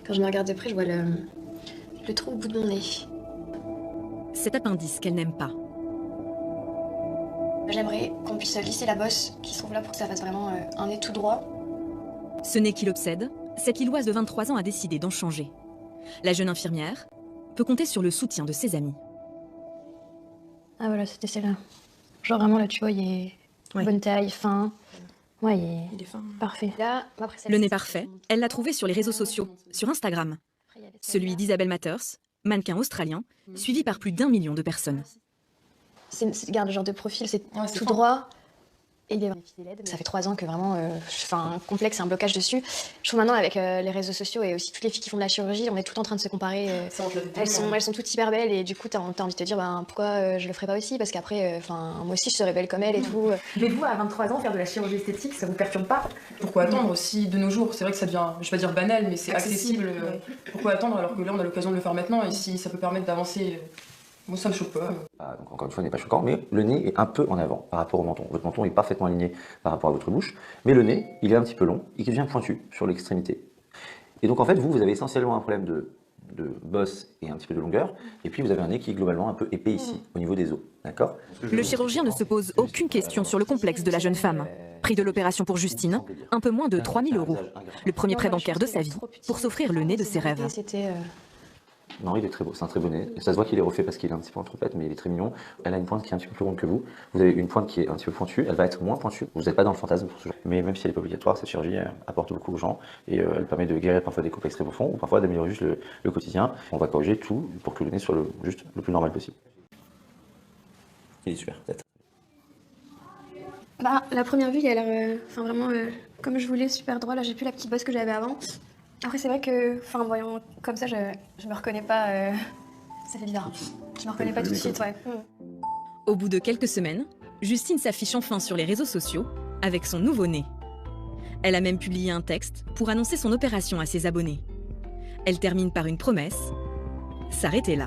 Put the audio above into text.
Quand je me regarde de près, je vois le trou au bout de mon nez. Cet appendice qu'elle n'aime pas. J'aimerais qu'on puisse lisser la bosse qui se trouve là pour que ça fasse vraiment un nez tout droit. Ce nez qui l'obsède, cette Lilloise de 23 ans a décidé d'en changer. La jeune infirmière peut compter sur le soutien de ses amis. Ah voilà, c'était celle-là. Genre vraiment là, tu vois, il est bonne taille, fin. Ouais, il est fin. Parfait. Là, après, Le nez parfait, elle l'a trouvé sur les réseaux sociaux, sur Instagram. Celui d'Isabelle Matters, mannequin australien, suivi par plus d'1 million de personnes. Regarde le genre de profil, c'est tout droit. Et ça fait 3 ans que vraiment, je fais un complexe et un blocage dessus. Je trouve maintenant avec les réseaux sociaux et aussi toutes les filles qui font de la chirurgie, on est tout le temps en train de se comparer. Elles sont toutes hyper belles et du coup, t'as envie de te dire pourquoi je le ferais pas aussi, parce qu'après, moi aussi je serais belle comme elle et tout. Mais vous, à 23 ans, faire de la chirurgie esthétique, ça vous perturbe pas? Pourquoi attendre aussi de nos jours? C'est vrai que ça devient, je vais pas dire banal, mais c'est accessible. Pourquoi attendre alors que là, on a l'occasion de le faire maintenant et si ça peut permettre d'avancer, moi ça me choque pas. Donc encore une fois, il n'est pas choquant, mais le nez est un peu en avant par rapport au menton. Votre menton est parfaitement aligné par rapport à votre bouche, mais le nez, il est un petit peu long, il devient pointu sur l'extrémité. Et donc en fait, vous avez essentiellement un problème de bosse et un petit peu de longueur, et puis vous avez un nez qui est globalement un peu épais ici, au niveau des os, d'accord? Le chirurgien ne se pose aucune question sur le complexe de la jeune femme. Prix de l'opération pour Justine, un peu moins de 3 000 €. Le premier prêt bancaire de sa vie pour s'offrir le nez de ses rêves. Non, il est très beau, c'est un très beau nez. Ça se voit qu'il est refait parce qu'il est un petit peu en trompette, mais il est très mignon. Elle a une pointe qui est un petit peu plus ronde que vous. Vous avez une pointe qui est un petit peu pointue, elle va être moins pointue. Vous n'êtes pas dans le fantasme pour ce genre. Mais même si elle n'est pas obligatoire, cette chirurgie apporte beaucoup aux gens et elle permet de guérir parfois des complexes très profonds ou parfois d'améliorer juste le quotidien. On va corriger tout pour que le nez soit juste le plus normal possible. Il est super, peut-être. La première vue, il a l'air vraiment comme je voulais, super droit. Là, j'ai plus la petite bosse que j'avais avant. Après, c'est vrai que, voyant comme ça, je me reconnais pas. Ça fait bizarre. Je me reconnais pas tout de suite, ouais. Au bout de quelques semaines, Justine s'affiche enfin sur les réseaux sociaux avec son nouveau nez. Elle a même publié un texte pour annoncer son opération à ses abonnés. Elle termine par une promesse, s'arrêter là.